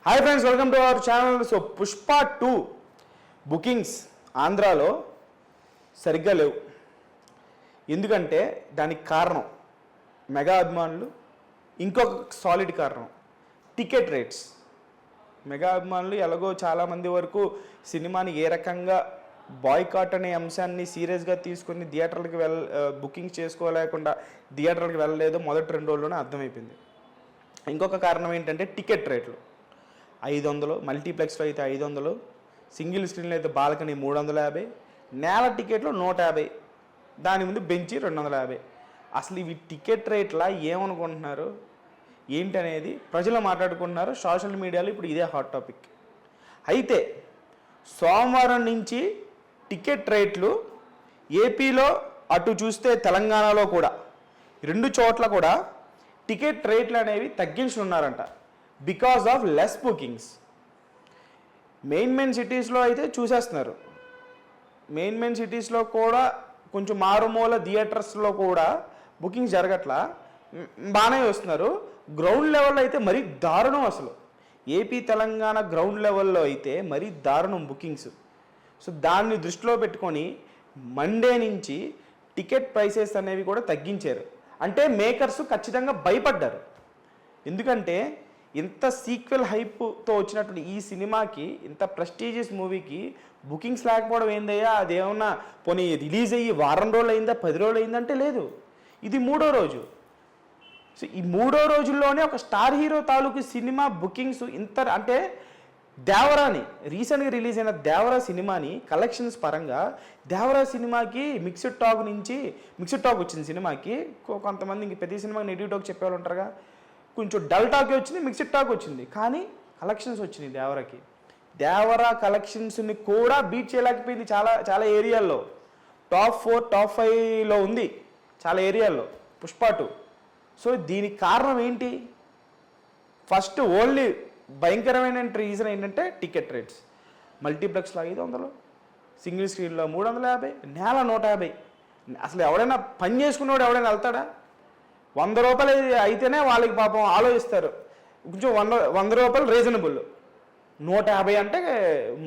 Hi friends, welcome to our channel. So Pushpa 2 bookings ఆంధ్రాలో సరిగ్గా లేవు. ఎందుకంటే దానికి కారణం మెగా అభిమానులు, ఇంకొక సాలిడ్ కారణం టికెట్ రేట్స్. మెగా అభిమానులు ఎలాగో చాలామంది వరకు సినిమాని ఏ రకంగా బాయ్కాట్ అనే అంశాన్ని సీరియస్గా తీసుకుని థియేటర్లకు బుకింగ్ చేసుకోలేకుండా థియేటర్లకు వెళ్ళలేదు మొదటి 2 రోజుల్లోనే అర్థమైపోయింది. ఇంకొక కారణం ఏంటంటే టికెట్ రేట్లు 500, మల్టీప్లెక్స్లో అయితే 500, సింగిల్ స్క్రీన్లో అయితే బాల్కనీ 350, నేల టికెట్లు 150, దాని ముందు బెంచి 250. అసలు ఇవి టికెట్ రేట్లా ఏమనుకుంటున్నారు ఏంటనేది ప్రజలు మాట్లాడుకుంటున్నారు. సోషల్ మీడియాలో ఇప్పుడు ఇదే హాట్ టాపిక్. అయితే సోమవారం నుంచి టికెట్ రేట్లు ఏపీలో అటు చూస్తే తెలంగాణలో కూడా 2 చోట్ల కూడా టికెట్ రేట్లు అనేవి తగ్గించున్నారంట because of less bookings. Main సిటీస్లో అయితే చూసేస్తున్నారు. మెయిన్ సిటీస్లో కూడా కొంచెం మారుమూల థియేటర్స్లో కూడా బుకింగ్స్ జరగట్లా, బాగానే వస్తున్నారు. గ్రౌండ్ లెవెల్లో అయితే మరీ దారుణం. అసలు ఏపీ తెలంగాణ గ్రౌండ్ లెవెల్లో అయితే మరీ దారుణం బుకింగ్స్. సో దాన్ని దృష్టిలో పెట్టుకొని మండే నుంచి టికెట్ ప్రైసెస్ అనేవి కూడా తగ్గించారు. అంటే మేకర్స్ ఖచ్చితంగా భయపడ్డారు. ఎందుకంటే ఇంత సీక్వెల్ హైప్తో వచ్చినటువంటి ఈ సినిమాకి, ఇంత ప్రెస్టీజియస్ మూవీకి బుకింగ్స్ లేకపోవడం ఏందయ్యా, అదేమన్నా పోనీ రిలీజ్ అయ్యి వారం రోజులు అయిందా 10 రోజులు అయిందంటే లేదు, ఇది 3వ రోజు. సో ఈ 3వ రోజుల్లోనే ఒక స్టార్ హీరో తాలూకు సినిమా బుకింగ్స్ ఇంత అంటే దేవరాని రీసెంట్గా రిలీజ్ అయిన దేవరా సినిమాని కలెక్షన్స్ పరంగా దేవరా సినిమాకి మిక్స్డ్ టాక్ వచ్చింది. సినిమాకి కొంతమంది ఇంక ప్రతి సినిమాకి నెగిటివ్ టాక్ చెప్పేవాళ్ళు ఉంటారుగా, కొంచెం డల్ టాకే వచ్చింది, మిక్స్డ్ టాక్ వచ్చింది, కానీ కలెక్షన్స్ వచ్చినాయి దేవరాకి. దేవరా కలెక్షన్స్ని కూడా బీట్ చేయలేకపోయింది చాలా ఏరియాల్లో. టాప్ 4 టాప్ 5లో ఉంది చాలా ఏరియాల్లో పుష్ప 2. సో దీనికి కారణం ఏంటి? ఫస్ట్ ఓన్లీ భయంకరమైన రీజన్ ఏంటంటే టికెట్ రేట్స్. మల్టీప్లెక్స్లో 500, సింగిల్ స్క్రీన్లో 350, నేల 150. అసలు ఎవడైనా పని చేసుకున్నవాడు ఎవడైనా వెళ్తాడా? 100 రూపాయలు అయితేనే వాళ్ళకి పాపం ఆలోచిస్తారు. కొంచెం 100 రూపాయలు రీజనబుల్. 150 అంటే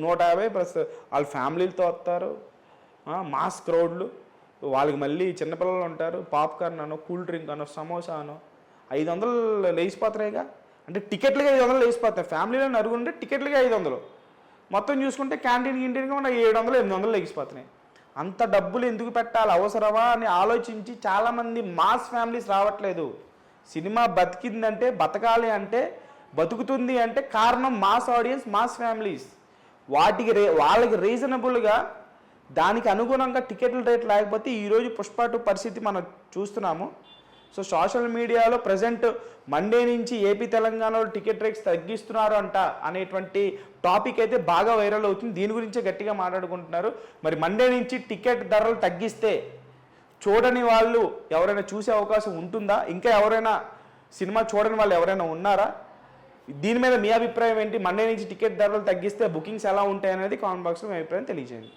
150 ప్లస్ వాళ్ళ ఫ్యామిలీలతో వస్తారు, మాస్ క్రౌడ్లు, వాళ్ళకి మళ్ళీ చిన్నపిల్లలు ఉంటారు, పాప్కార్న్ అనో కూల్ డ్రింక్ అనో సమోసా అనో 500 లేచిపోతున్నాయిగా. అంటే టికెట్లకి 500 లేచిపోతాయి. ఫ్యామిలీలో నరుగుంటే టికెట్లకి 500, మొత్తం చూసుకుంటే క్యాంటీన్కి మన 700 800 లేచిపోతున్నాయి. అంత డబ్బులు ఎందుకు పెట్టాలి, అవసరమా అని ఆలోచించి చాలామంది మాస్ ఫ్యామిలీస్ రావట్లేదు. సినిమా బతికిందంటే, బతకాలి అంటే, బతుకుతుంది అంటే కారణం మాస్ ఆడియన్స్, మాస్ ఫ్యామిలీస్. వాళ్ళకి రీజనబుల్గా దానికి అనుగుణంగా టికెట్ల రేట్ లేకపోతే ఈరోజు పుష్ప 2 పరిస్థితి మనం చూస్తున్నాము. సో సోషల్ మీడియాలో ప్రజెంట్ మండే నుంచి ఏపీ తెలంగాణలో టికెట్ రేట్స్ తగ్గిస్తున్నారు అంట అనేటువంటి టాపిక్ అయితే బాగా వైరల్ అవుతుంది. దీని గురించే గట్టిగా మాట్లాడుకుంటున్నారు. మరి మండే నుంచి టికెట్ ధరలు తగ్గిస్తే చూడని వాళ్ళు ఎవరైనా చూసే అవకాశం ఉంటుందా? ఇంకా ఎవరైనా సినిమా చూడని వాళ్ళు ఎవరైనా ఉన్నారా? దీని మీద మీ అభిప్రాయం ఏంటి? మండే నుంచి టికెట్ ధరలు తగ్గిస్తే బుకింగ్స్ ఎలా ఉంటాయి అనేది కామెంట్ బాక్స్లో మీ అభిప్రాయం తెలియజేయండి.